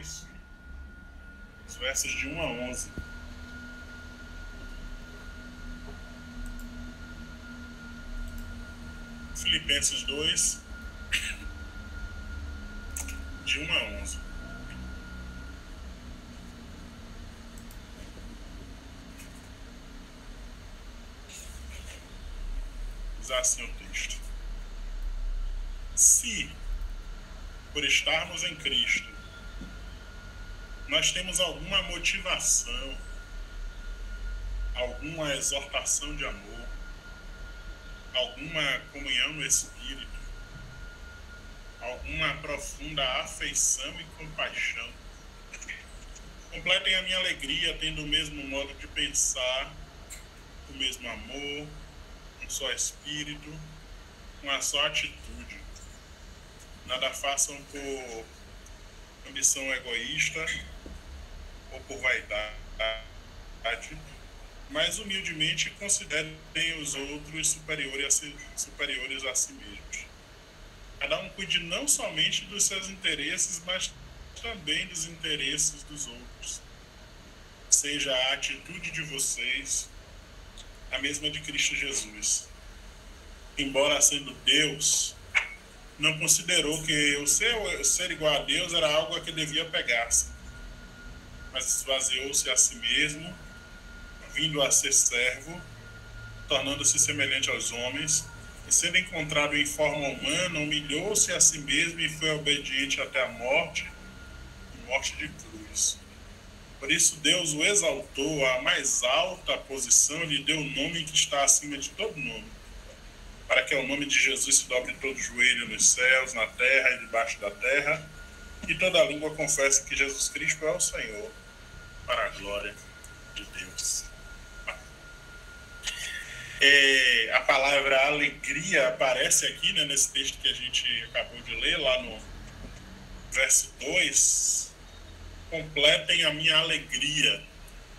2, os versos de 1 a 11. Filipenses 2, de 1 a 11. Diz assim o texto: se, por estarmos em Cristo, nós temos alguma motivação, alguma exortação de amor, alguma comunhão no Espírito, alguma profunda afeição e compaixão, completem a minha alegria tendo o mesmo modo de pensar, o mesmo amor, um só Espírito, uma só atitude. Nada façam por ambição egoísta ou por vaidade, mas humildemente considerem os outros superiores a si mesmos. Cada um cuide não somente dos seus interesses, mas também dos interesses dos outros. Seja a atitude de vocês a mesma de Cristo Jesus. Embora sendo Deus, não considerou que o ser igual a Deus era algo a que devia pegar-se, mas esvaziou-se a si mesmo, vindo a ser servo, tornando-se semelhante aos homens, e sendo encontrado em forma humana, humilhou-se a si mesmo e foi obediente até a morte, e morte de cruz. Por isso Deus o exaltou à mais alta posição e lhe deu o nome que está acima de todo nome, para que ao nome de Jesus se dobre todo joelho nos céus, na terra e debaixo da terra, e toda língua confesse que Jesus Cristo é o Senhor, para a glória de Deus. A palavra alegria aparece aqui, né, nesse texto que a gente acabou de ler, lá no verso 2. Completem a minha alegria.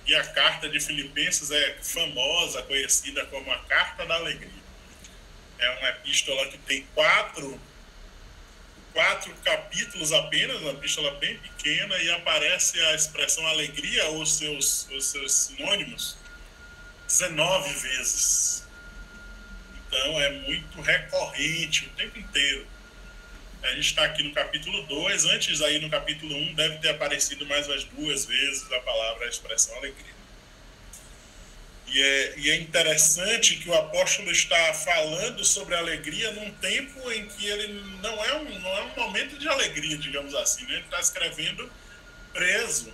E a carta de Filipenses é famosa, conhecida como a Carta da Alegria. É uma epístola que tem quatro capítulos apenas, uma epístola bem pequena, e aparece a expressão alegria ou os seus sinônimos 19 vezes. Então é muito recorrente o tempo inteiro. A gente está aqui no capítulo 2, antes aí no capítulo 1 deve ter aparecido mais umas 2 vezes a palavra, a expressão alegria. E é interessante que o apóstolo está falando sobre a alegria num tempo em que ele não é um momento de alegria, digamos assim, né? Ele está escrevendo preso,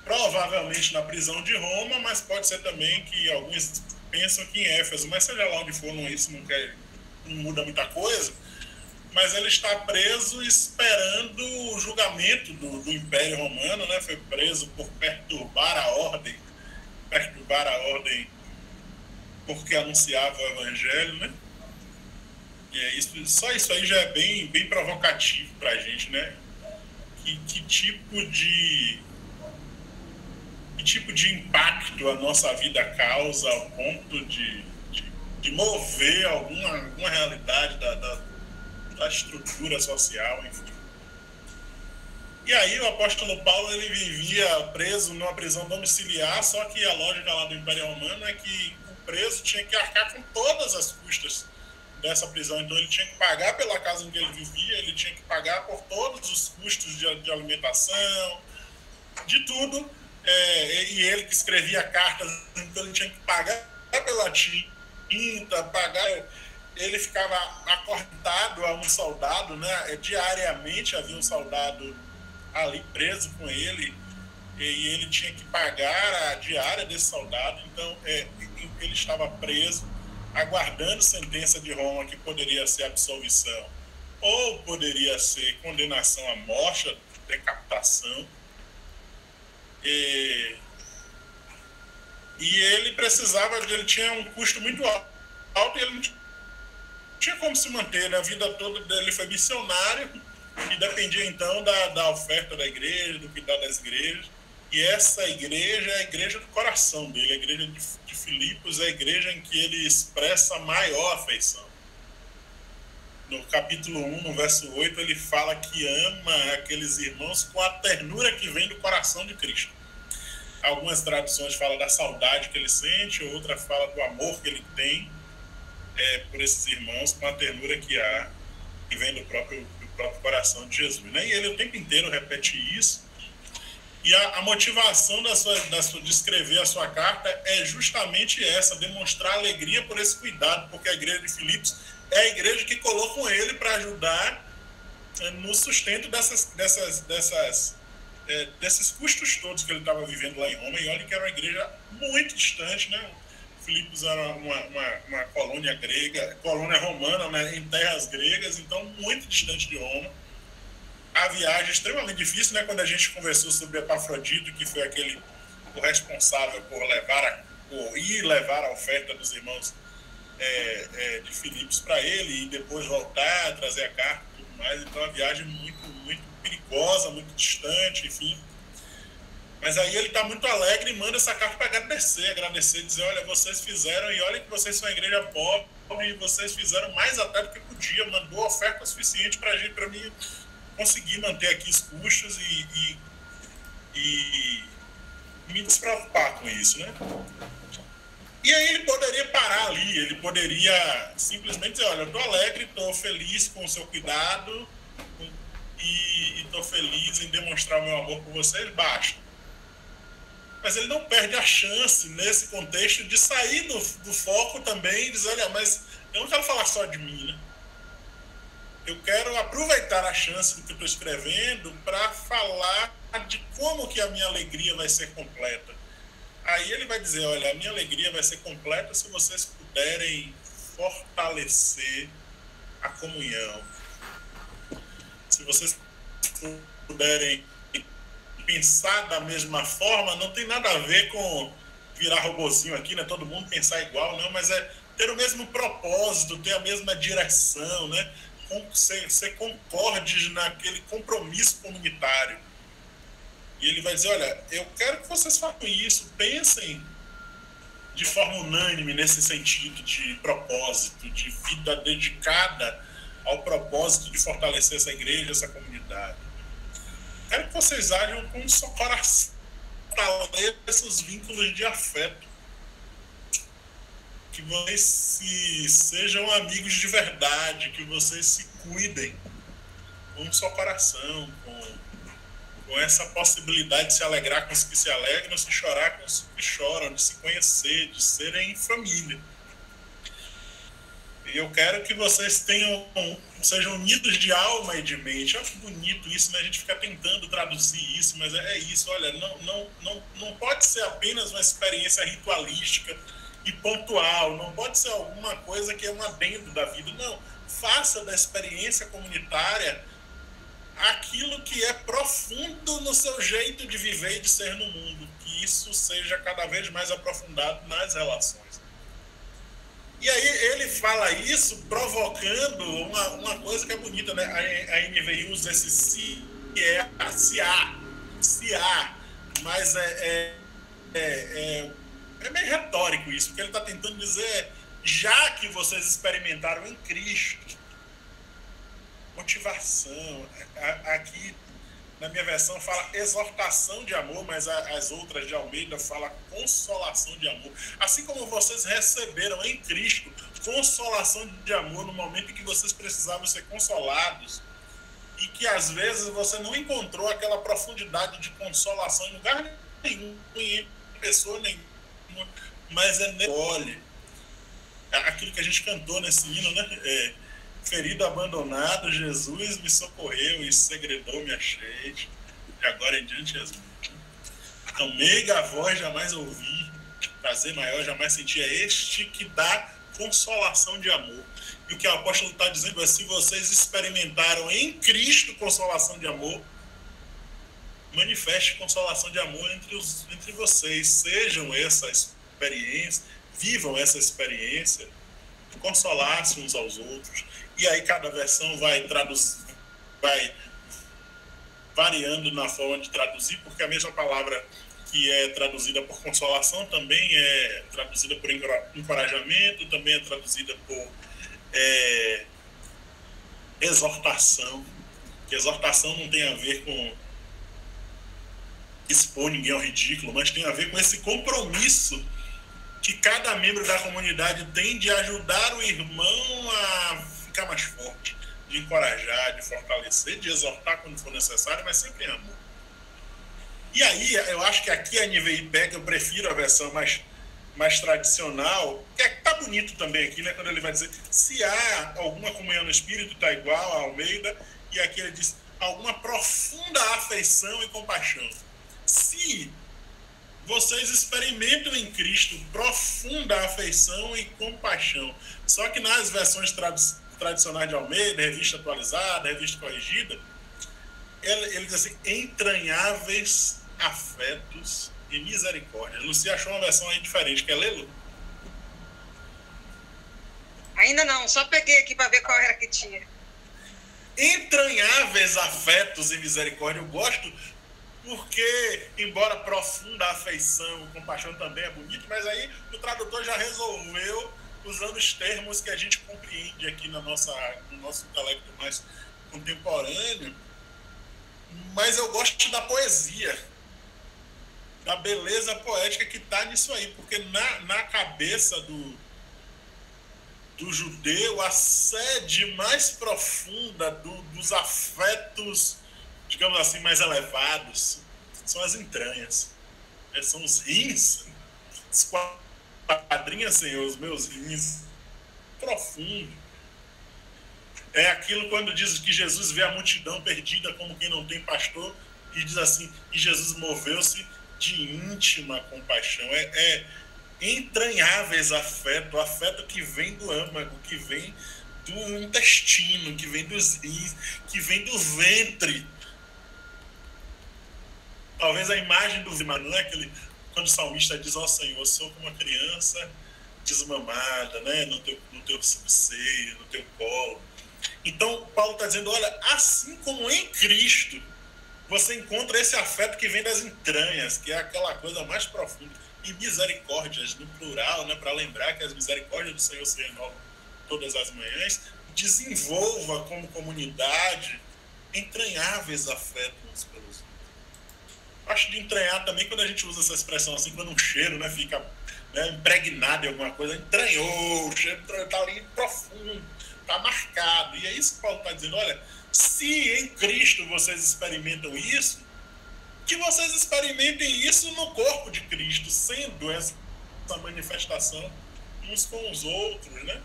provavelmente na prisão de Roma, mas pode ser também que alguns pensam que em Éfeso, mas seja lá onde for, isso não muda muita coisa. Mas ele está preso esperando o julgamento do Império Romano, né? Foi preso por perturbar a ordem porque anunciava o Evangelho, né? E é isso, só isso aí já é bem provocativo para a gente, né? Que tipo de impacto a nossa vida causa ao ponto de mover alguma realidade da estrutura social, enfim. E aí o apóstolo Paulo ele vivia preso numa prisão domiciliar, só que a lógica lá do Império Romano é que o preso tinha que arcar com todas as custas dessa prisão. Então ele tinha que pagar pela casa em que ele vivia, ele tinha que pagar por todos os custos de alimentação, de tudo. E ele que escrevia cartas, então ele tinha que pagar pela tinta, pagar. Ele ficava acorrentado a um soldado, né? Diariamente havia um soldado ali preso com ele, e ele tinha que pagar a diária desse soldado. Então ele estava preso, aguardando sentença de Roma, que poderia ser absolvição ou poderia ser condenação à morte, decapitação. E ele ele tinha um custo muito alto, e ele não tinha como se manter, né? A vida toda dele foi missionário e dependia então da oferta da igreja, do cuidado das igrejas. E essa igreja é a igreja do coração dele, a igreja de Filipos, é a igreja em que ele expressa a maior afeição. no capítulo 1, no verso 8, ele fala que ama aqueles irmãos com a ternura que vem do coração de Cristo. Algumas traduções falam da saudade que ele sente, outra fala do amor que ele tem por esses irmãos, com a ternura que vem do próprio coração de Jesus. Né? E ele o tempo inteiro repete isso. E a motivação de escrever a sua carta é justamente essa, demonstrar alegria por esse cuidado, porque a igreja de Filipos é a igreja que colocam ele para ajudar no sustento desses custos todos que ele estava vivendo lá em Roma. E olha que era uma igreja muito distante, né? Filipos era uma colônia grega, colônia romana, né, em terras gregas, então muito distante de Roma. A viagem é extremamente difícil, né? Quando a gente conversou sobre Epafrodito, que foi o responsável por levar a oferta dos irmãos de Filipos para ele e depois voltar, trazer a carta e tudo mais. Então a viagem muito, muito perigosa, muito distante, enfim. Mas aí ele está muito alegre e manda essa carta para agradecer, dizer, olha, vocês fizeram, e olha que vocês são uma igreja pobre, e vocês fizeram mais até do que podia, mandou oferta suficiente para mim conseguir manter aqui os custos e me despreocupar com isso, né? E aí ele poderia parar ali, ele poderia simplesmente dizer, olha, eu estou alegre, estou feliz com o seu cuidado e estou feliz em demonstrar o meu amor por vocês, basta. Mas ele não perde a chance, nesse contexto, de sair do foco também e dizer, olha, mas eu não quero falar só de mim, né? Eu quero aproveitar a chance do que eu estou escrevendo para falar de como que a minha alegria vai ser completa. Aí ele vai dizer, olha, a minha alegria vai ser completa se vocês puderem fortalecer a comunhão. Se vocês puderem pensar da mesma forma, não tem nada a ver com virar robozinho aqui, né? Todo mundo pensar igual, não, mas é ter o mesmo propósito, ter a mesma direção, né? Ser concorde naquele compromisso comunitário. E ele vai dizer, olha, eu quero que vocês façam isso, pensem de forma unânime nesse sentido de propósito, de vida dedicada ao propósito de fortalecer essa igreja, essa comunidade. Quero que vocês ajam com um só coração, fortaleçam esses vínculos de afeto. Que vocês sejam amigos de verdade, que vocês se cuidem com um só coração, com essa possibilidade de se alegrar com os que se alegram, se chorar com os que choram, de se conhecer, de serem família. E eu quero que vocês sejam unidos de alma e de mente. Olha que bonito isso, né? A gente fica tentando traduzir isso, mas é isso. Olha, não pode ser apenas uma experiência ritualística e pontual, não pode ser alguma coisa que é um adendo da vida. Não, faça da experiência comunitária aquilo que é profundo no seu jeito de viver e de ser no mundo, que isso seja cada vez mais aprofundado nas relações. E aí ele fala isso provocando uma coisa que é bonita, né? A NVI usa esse se há, mas é meio retórico isso, porque ele está tentando dizer, já que vocês experimentaram em Cristo motivação, aqui na minha versão fala exortação de amor, mas as outras de Almeida fala consolação de amor. Assim como vocês receberam em Cristo consolação de amor no momento em que vocês precisavam ser consolados e que às vezes você não encontrou aquela profundidade de consolação em lugar nenhum, em pessoa nenhuma, mas olhe, aquilo que a gente cantou nesse hino, né? Ferido, abandonado, Jesus me socorreu e segredou, me achei. De agora em diante, Jesus. Então, meiga a voz jamais ouvi, prazer maior jamais senti. É este que dá consolação de amor. E o que o apóstolo está dizendo é: se vocês experimentaram em Cristo consolação de amor, manifeste consolação de amor entre vocês. Sejam essa experiência, vivam essa experiência, consolar-se uns aos outros. E aí cada versão vai variando na forma de traduzir, porque a mesma palavra que é traduzida por consolação também é traduzida por encorajamento, também é traduzida por exortação, que exortação não tem a ver com expor ninguém ao ridículo, mas tem a ver com esse compromisso que cada membro da comunidade tem de ajudar o irmão a ficar mais forte, de encorajar, de fortalecer, de exortar quando for necessário, mas sempre em amor. E aí, eu acho que aqui a NVI pega, eu prefiro a versão mais tradicional, que tá bonito também aqui, né, quando ele vai dizer se há alguma comunhão no Espírito, está igual a Almeida, e aqui ele diz alguma profunda afeição e compaixão. Se vocês experimentam em Cristo profunda afeição e compaixão, só que nas versões tradicionais de Almeida, revista atualizada, revista corrigida, ele diz assim, entranháveis afetos e misericórdia. Lucia achou uma versão aí diferente, quer ler, Lu? Ainda não, só peguei aqui para ver qual era que tinha. Entranháveis afetos e misericórdia, eu gosto porque, embora profunda afeição, compaixão também é bonito, mas aí o tradutor já resolveu usando os termos que a gente compreende aqui no nosso intelecto mais contemporâneo. Mas eu gosto da poesia, da beleza poética que está nisso aí, porque na cabeça do judeu, a sede mais profunda dos afetos, digamos assim, mais elevados, são as entranhas, são os rins, esquadrinha, Senhor, os meus rins, profundo. É aquilo quando diz que Jesus vê a multidão perdida como quem não tem pastor, e diz assim, e Jesus moveu-se de íntima compaixão. É entranháveis afeto que vem do âmago, que vem do intestino, que vem dos rins, que vem do ventre. Talvez a imagem do não é aquele, quando o salmista diz, ó Senhor, eu sou como uma criança desmamada, né, no teu seio, no teu colo. Então, Paulo está dizendo, olha, assim como em Cristo, você encontra esse afeto que vem das entranhas, que é aquela coisa mais profunda. E misericórdias, no plural, né, para lembrar que as misericórdias do Senhor se renovam todas as manhãs, desenvolva como comunidade entranháveis afetos uns pelos outros. Acho de entranhar também quando a gente usa essa expressão assim, quando um cheiro, né, fica, né, impregnado em alguma coisa, entranhou, o cheiro está ali profundo, está marcado. E é isso que Paulo está dizendo, olha, se em Cristo vocês experimentam isso, que vocês experimentem isso no corpo de Cristo, sendo essa manifestação uns com os outros, né?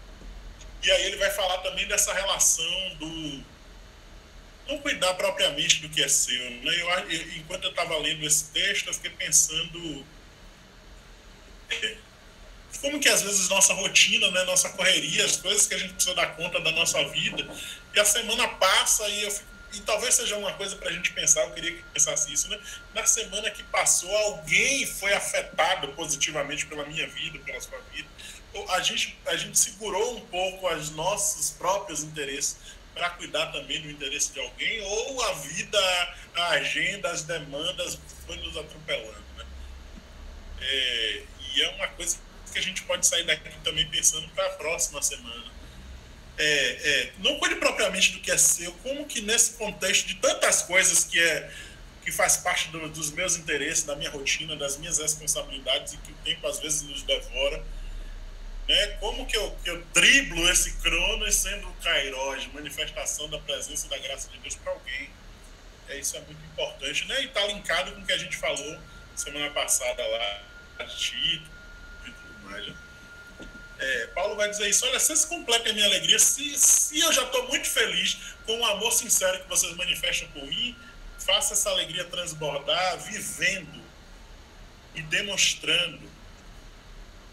E aí ele vai falar também dessa relação do não cuidar propriamente do que é seu, né? Enquanto eu estava lendo esse texto, eu fiquei pensando como que às vezes nossa rotina, né, nossa correria, as coisas que a gente precisa dar conta da nossa vida, e a semana passa e eu fico, e talvez seja uma coisa para a gente pensar, eu queria que pensasse isso, né? Na semana que passou, alguém foi afetado positivamente pela minha vida, pela sua vida. A gente segurou um pouco os nossos próprios interesses para cuidar também do interesse de alguém, ou a vida, a agenda, as demandas foi nos atropelando, né? E é uma coisa que a gente pode sair daqui também pensando para a próxima semana. Não cuide propriamente do que é seu, como que nesse contexto de tantas coisas que faz parte dos meus interesses, da minha rotina, das minhas responsabilidades e que o tempo às vezes nos devora, né? Como que eu driblo esse cronos sendo o Kairos, manifestação da presença e da graça de Deus para alguém. Isso é muito importante, né? E está linkado com o que a gente falou semana passada lá de Tito e tudo mais, né? Paulo vai dizer isso, olha, vocês completem a minha alegria, se eu já estou muito feliz com o amor sincero que vocês manifestam por mim, faça essa alegria transbordar, vivendo e demonstrando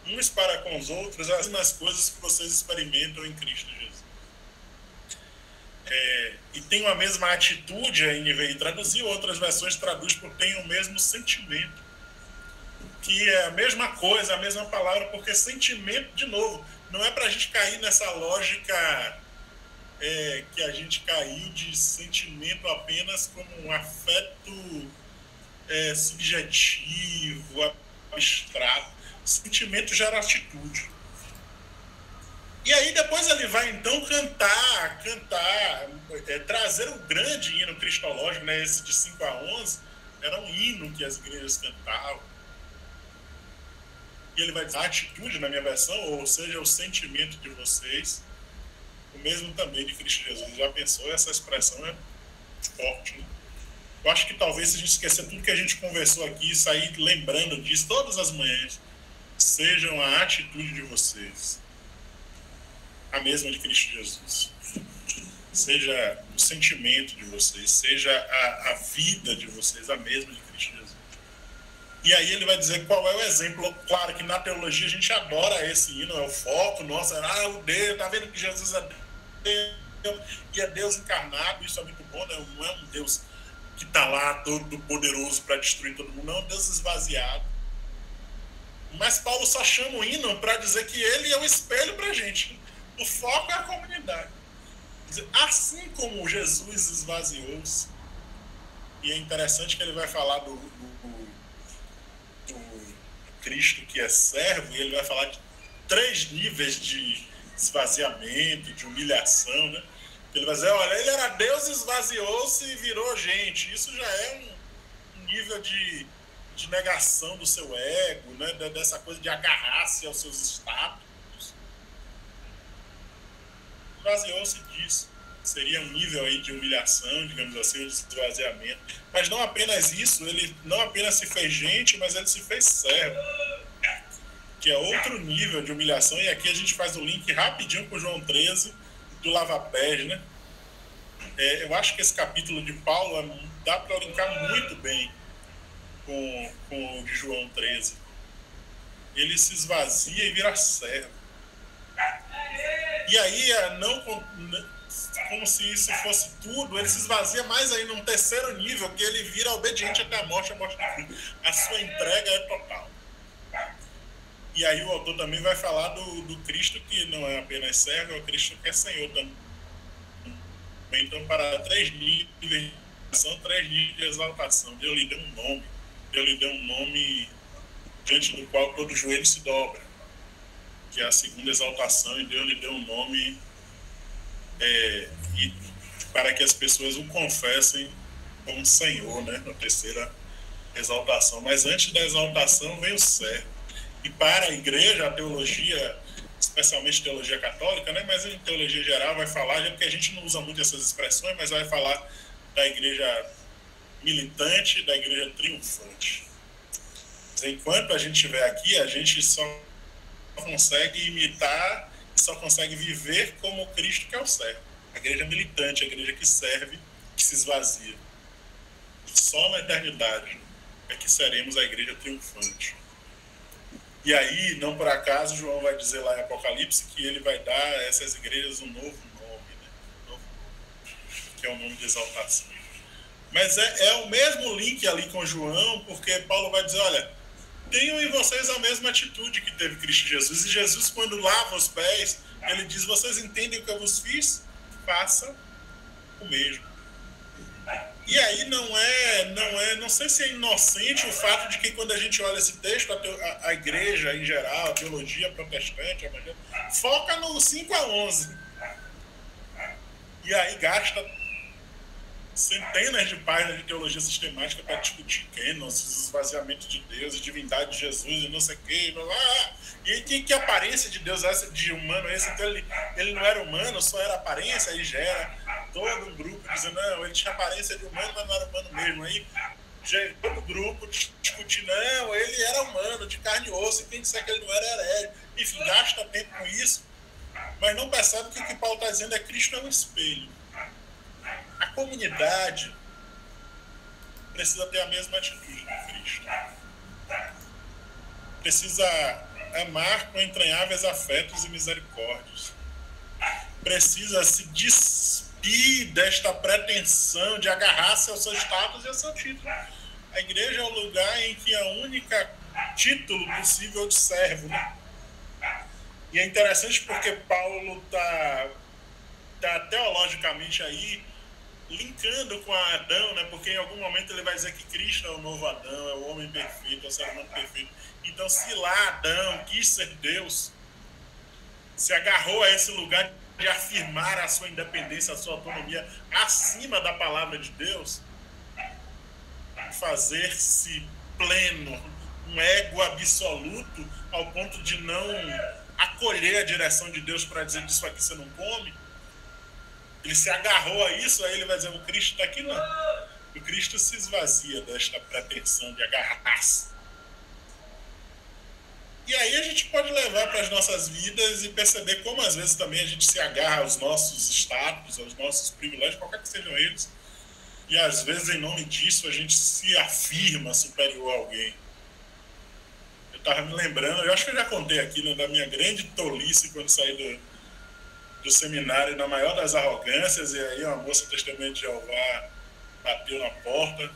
uns para com os outros as mesmas coisas que vocês experimentam em Cristo Jesus. E tem a mesma atitude, a NVI traduziu, outras versões traduz por tem o mesmo sentimento, que é a mesma coisa, a mesma palavra, porque sentimento, de novo, não é para a gente cair nessa lógica que a gente caiu de sentimento apenas como um afeto subjetivo, abstrato. Sentimento gera atitude. E aí depois ele vai então cantar, trazer o grande hino cristológico, né? Esse de 5 a 11, era um hino que as igrejas cantavam. E ele vai dizer a atitude, na minha versão, ou seja, o sentimento de vocês, o mesmo também de Cristo Jesus. Já pensou? Essa expressão é forte, né? Eu acho que talvez se a gente esquecer tudo que a gente conversou aqui e sair lembrando disso todas as manhãs, sejam a atitude de vocês a mesma de Cristo Jesus. Seja o sentimento de vocês, seja a vida de vocês a mesma de Cristo Jesus. E aí ele vai dizer qual é o exemplo. Claro que na teologia a gente adora esse hino, é o foco nosso, o Deus, tá vendo que Jesus é Deus, e é Deus encarnado, isso é muito bom, né? Não é um Deus que está lá todo poderoso para destruir todo mundo, não, é um Deus esvaziado. Mas Paulo só chama o hino para dizer que ele é o espelho para a gente. O foco é a comunidade. Assim como Jesus esvaziou-se, e é interessante que ele vai falar do Cristo que é servo, e ele vai falar de 3 níveis de esvaziamento, de humilhação, né? Ele vai dizer, olha, ele era Deus, esvaziou-se e virou gente. Isso já é um nível de negação do seu ego, né? Dessa coisa de agarrar-se aos seus status. Esvaziou-se disso. Seria um nível aí de humilhação, digamos assim, de esvaziamento. Mas não apenas isso, ele não apenas se fez gente, mas ele se fez servo, que é outro nível de humilhação. E aqui a gente faz o link rapidinho com João 13, do lava-pés, né? Eu acho que esse capítulo de Paulo dá para linkar muito bem com o de João 13. Ele se esvazia e vira servo. E aí, não como se isso fosse tudo, ele se esvazia mais aí num terceiro nível, que ele vira obediente até a morte de Cristo. A sua entrega é total. E aí o autor também vai falar do Cristo que não é apenas servo, é o Cristo que é Senhor também. Então, para 3 níveis, são 3 níveis de exaltação. Deus lhe deu um nome. Deus lhe deu um nome diante do qual todo joelho se dobra, que é a segunda exaltação, e Deus lhe deu um nome e para que as pessoas o confessem como Senhor, né? A terceira exaltação. Mas antes da exaltação vem o servo. E para a igreja, a teologia, especialmente teologia católica, né? Mas em teologia geral vai falar, já que a gente não usa muito essas expressões, mas vai falar da igreja militante, da igreja triunfante. Mas enquanto a gente estiver aqui, a gente só consegue imitar, só consegue viver como Cristo que é o servo. A igreja militante, a igreja que serve, que se esvazia. Só na eternidade é que seremos a igreja triunfante. E aí, não por acaso, João vai dizer lá em Apocalipse que ele vai dar a essas igrejas um novo nome, né? Que é o nome de exaltação. Mas é o mesmo link ali com João, porque Paulo vai dizer, olha, tenham em vocês a mesma atitude que teve Cristo Jesus. E Jesus, quando lava os pés, ele diz, vocês entendem o que eu vos fiz? Faça o mesmo. E aí não sei se é inocente o fato de que quando a gente olha esse texto, a igreja em geral, a teologia protestante, foca no 5 a 11. E aí gasta centenas de páginas de teologia sistemática para discutir Kenosis, esvaziamento de Deus, a divindade de Jesus e não sei o que, blá, blá. E aí que aparência de Deus essa, de humano esse? Então ele não era humano, só era aparência, aí gera todo um grupo dizendo, não, ele tinha aparência de humano, mas não era humano mesmo. Aí já todo o grupo discutindo, não, ele era humano, de carne e osso, e quem disser que ele não era herege. Enfim, gasta tempo com isso, mas não percebe que o que Paulo está dizendo é Cristo é um espelho. A comunidade precisa ter a mesma atitude de Cristo. Precisa amar com entranháveis afetos e misericórdias. Precisa se despir desta pretensão de agarrar-se ao seu status e ao seu título. A igreja é o lugar em que a única título possível de servo, né? E é interessante porque Paulo está teologicamente aí linkando com Adão, né? Porque em algum momento ele vai dizer que Cristo é o novo Adão, é o homem perfeito, é o ser humano perfeito. Então, se lá Adão quis ser Deus, se agarrou a esse lugar de afirmar a sua independência, a sua autonomia acima da palavra de Deus, fazer-se pleno, um ego absoluto, ao ponto de não acolher a direção de Deus para dizer disso aqui você não come. Ele se agarrou a isso, aí ele vai dizer, o Cristo está aqui não. O Cristo se esvazia desta pretensão de agarrar-se. E aí a gente pode levar para as nossas vidas e perceber como às vezes também a gente se agarra aos nossos status, aos nossos privilégios, qualquer que sejam eles, e às vezes em nome disso a gente se afirma superior a alguém. Eu estava me lembrando, eu acho que eu já contei aqui, né, da minha grande tolice quando saí do seminário, na maior das arrogâncias, e aí uma moça testemunha de Jeová bateu na porta.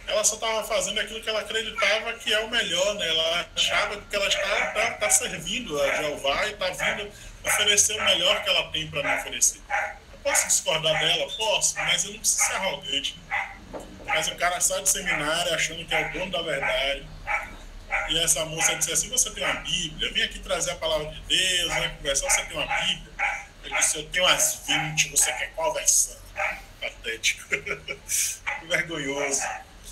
Ela só estava fazendo aquilo que ela acreditava que é o melhor, né? Ela achava que ela está servindo a Jeová e está vindo oferecer o melhor que ela tem para me oferecer. Eu posso discordar dela? Posso, mas eu não preciso ser arrogante. Mas o cara sai do seminário achando que é o dono da verdade. E essa moça disse assim, você tem uma Bíblia? Vem aqui trazer a palavra de Deus, vem conversar, você tem uma Bíblia? Eu disse, eu tenho as 20, você quer qual versão? Patético. Vergonhoso.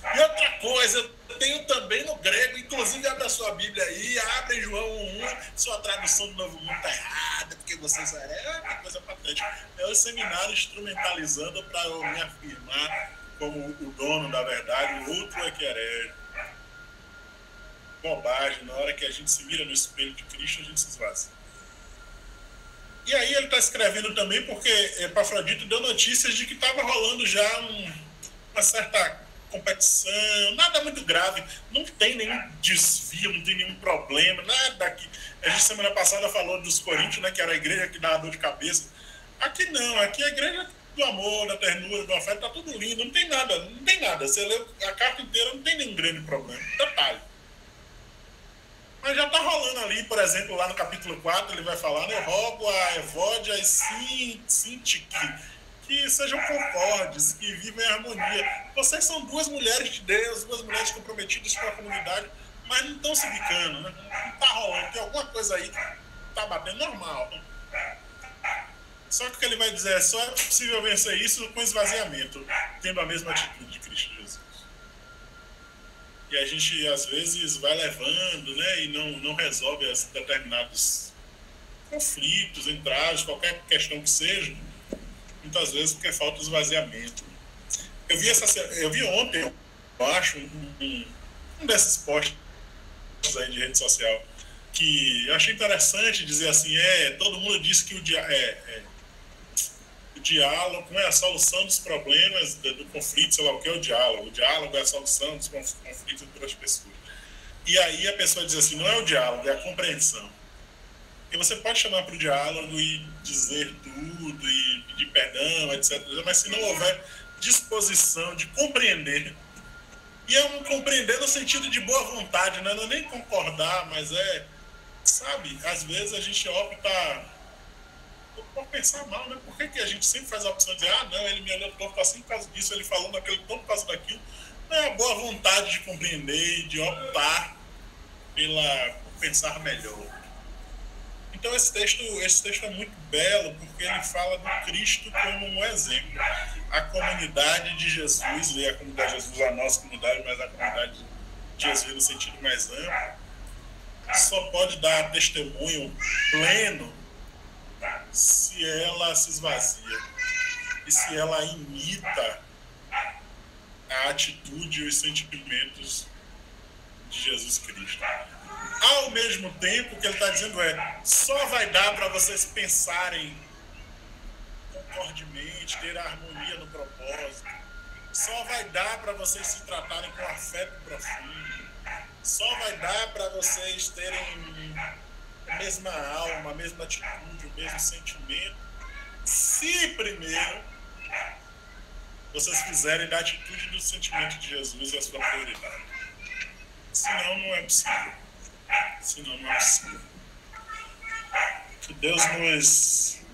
E outra coisa, eu tenho também no grego, inclusive abre a sua Bíblia aí, abre João 1, sua tradução do Novo Mundo está errada, porque você só que coisa patética. É o seminário instrumentalizando para eu me afirmar como o dono da verdade, o outro é que herege. Bobagem, na hora que a gente se mira no espelho de Cristo, a gente se esvazia. E aí ele está escrevendo também porque Epafrodito deu notícias de que estava rolando já uma certa competição, nada muito grave, não tem nenhum desvio, não tem nenhum problema, nada aqui. A gente semana passada falou dos Coríntios, né, que era a igreja que dava dor de cabeça. Aqui não, aqui é a igreja do amor, da ternura, do afeto, tá tudo lindo, não tem nada. Você lê a carta inteira, não tem nenhum grande problema, detalhe. Mas já está rolando ali, por exemplo, lá no capítulo 4, ele vai falar, né, eu rogo a Evódia e Sintique, que sejam concordes, que vivam em harmonia. Vocês são duas mulheres de Deus, duas mulheres comprometidas com a comunidade, mas não estão se bicando, né? Não está rolando, tem alguma coisa aí que está batendo normal. Né? Só que o que ele vai dizer é só é possível vencer isso com esvaziamento, tendo a mesma atitude de Cristo Jesus. E a gente, às vezes, vai levando, né, e não resolve determinados conflitos, entraves, qualquer questão que seja, muitas vezes porque falta esvaziamento. Eu vi ontem, eu acho, um desses posts aí de rede social, que eu achei interessante dizer assim, todo mundo diz que o diálogo não é a solução dos problemas, do conflito, sei lá o que é o diálogo. O diálogo é a solução dos conflitos entre as pessoas. E aí a pessoa diz assim, não é o diálogo, é a compreensão. E você pode chamar para o diálogo e dizer tudo, e pedir perdão, etc. Mas se não houver disposição de compreender, e é um compreender no sentido de boa vontade, né? Não é nem concordar, mas sabe, às vezes a gente opta por pensar mal, né? Por que a gente sempre faz a opção de dizer, não, ele me olhou torto assim por causa disso, ele falou naquele tom por causa daquilo. Não é a boa vontade de compreender e de optar por pensar melhor. Então esse texto é muito belo porque ele fala do Cristo como um exemplo. A comunidade de Jesus, e a comunidade de Jesus, a nossa comunidade, mas a comunidade de Jesus no sentido mais amplo, só pode dar testemunho pleno se ela se esvazia e se ela imita a atitude e os sentimentos de Jesus Cristo. Ao mesmo tempo, o que ele está dizendo só vai dar para vocês pensarem concordemente, ter harmonia no propósito, só vai dar para vocês se tratarem com afeto profundo, só vai dar para vocês terem a mesma alma, a mesma atitude, o mesmo sentimento, se primeiro vocês fizerem da atitude e do sentimento de Jesus a sua prioridade. Senão não é possível. Que Deus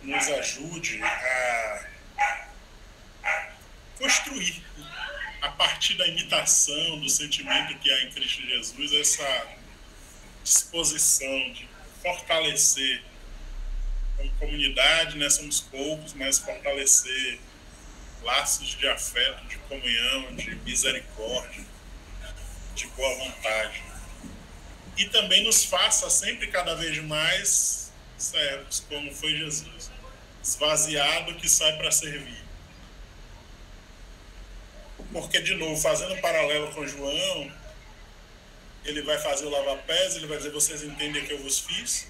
nos ajude a construir, a partir da imitação do sentimento que há em Cristo Jesus, essa disposição de fortalecer como comunidade, né? Somos poucos, mas fortalecer laços de afeto, de comunhão, de misericórdia, de boa vontade. E também nos faça sempre cada vez mais servos, como foi Jesus, esvaziado que sai para servir. Porque, de novo, fazendo um paralelo com João, ele vai fazer o lava-pés, ele vai dizer, vocês entendem que eu vos fiz?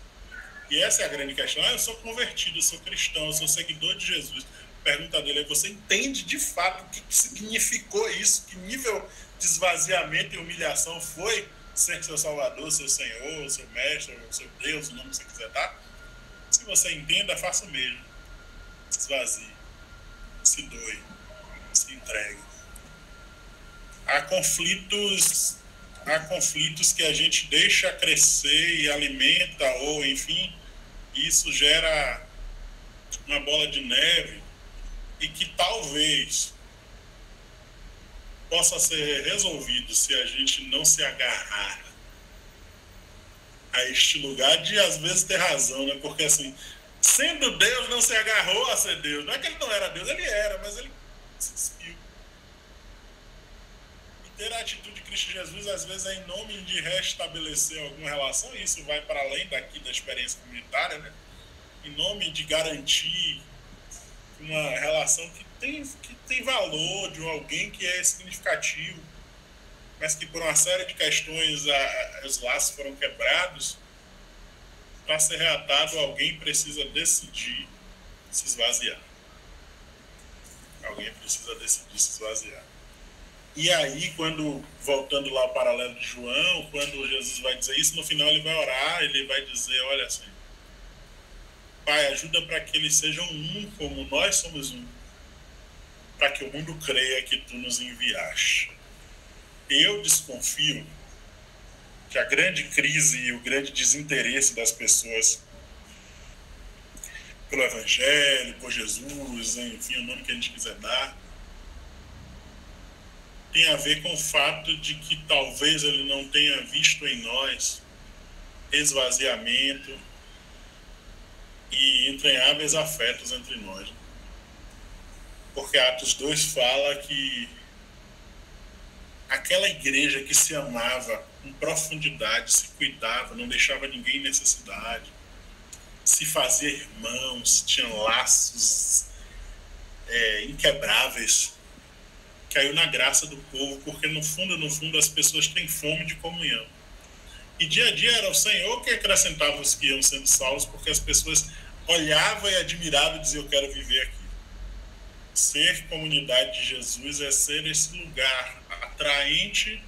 E essa é a grande questão. Eu sou convertido, eu sou cristão, eu sou seguidor de Jesus. Pergunta dele é, você entende de fato o que significou isso? Que nível de esvaziamento e humilhação foi ser seu Salvador, seu Senhor, seu Mestre, seu Deus, o nome que você quiser dar? Se você entenda, faça o mesmo. Se esvazie, se doe, se entregue. Há conflitos que a gente deixa crescer e alimenta, ou enfim, isso gera uma bola de neve e que talvez possa ser resolvido se a gente não se agarrar a este lugar de, às vezes, ter razão, né? Porque, assim, sendo Deus, não se agarrou a ser Deus. Não é que ele não era Deus, ele era, mas ele se despiu. E ter a atitude de Cristo Jesus, às vezes, é em nome de restabelecer alguma relação, e isso vai para além daqui da experiência comunitária, né? Em nome de garantir uma relação que tem valor, de alguém que é significativo, mas que por uma série de questões os laços foram quebrados. Para ser reatado, alguém precisa decidir se esvaziar. Alguém precisa decidir se esvaziar. E aí, voltando lá ao paralelo de João, quando Jesus vai dizer isso, no final ele vai orar, ele vai dizer, olha assim, Pai, ajuda para que eles sejam um como nós somos um, para que o mundo creia que Tu nos enviaste. Eu desconfio que a grande crise e o grande desinteresse das pessoas pelo Evangelho, por Jesus, enfim, o nome que a gente quiser dar, tem a ver com o fato de que talvez ele não tenha visto em nós esvaziamento e entranháveis afetos entre nós. Porque Atos 2 fala que aquela igreja que se amava com profundidade, se cuidava, não deixava ninguém em necessidade, se fazia irmãos, tinha laços inquebráveis, caiu na graça do povo, porque no fundo as pessoas têm fome de comunhão. E dia a dia era o Senhor que acrescentava os que iam sendo salvos, porque as pessoas olhavam e admiravam e diziam, eu quero viver aqui. Ser comunidade de Jesus é ser esse lugar atraente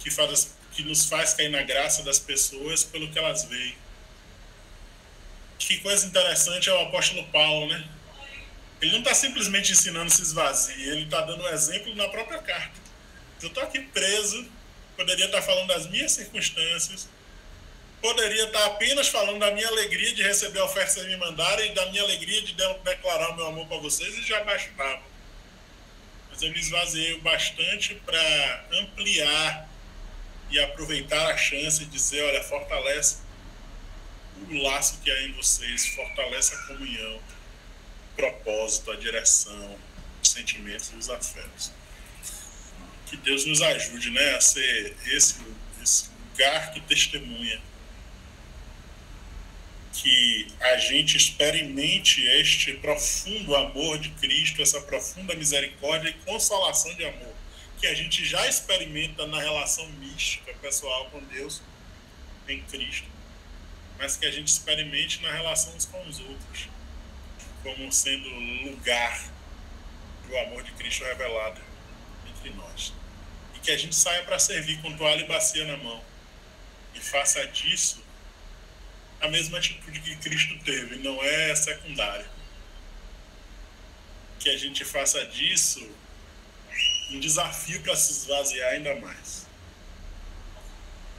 que nos faz cair na graça das pessoas pelo que elas veem. Que coisa interessante é o apóstolo Paulo, né? Ele não está simplesmente ensinando se esvazie, ele está dando um exemplo na própria carta. Eu estou aqui preso, poderia estar falando das minhas circunstâncias, poderia estar apenas falando da minha alegria de receber a oferta que vocês me mandaram e da minha alegria de declarar o meu amor para vocês, e já bastava. Mas eu me esvaziei bastante para ampliar e aproveitar a chance de dizer, olha, fortalece o laço que há em vocês, fortalece a comunhão, o propósito, a direção, os sentimentos e os afetos. Que Deus nos ajude, né, a ser esse lugar que testemunha, que a gente experimente este profundo amor de Cristo, essa profunda misericórdia e consolação de amor, que a gente já experimenta na relação mística pessoal com Deus em Cristo, mas que a gente experimente na relação uns com os outros, como sendo lugar do amor de Cristo revelado entre nós. E que a gente saia para servir com toalha e bacia na mão e faça disso a mesma atitude que Cristo teve, não é secundária. Que a gente faça disso um desafio para se esvaziar ainda mais,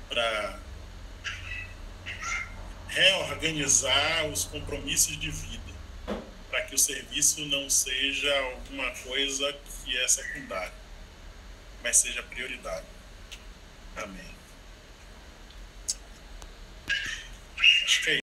para reorganizar os compromissos de vida, para que o serviço não seja alguma coisa que é secundária, mas seja prioridade. Amém. Acho que é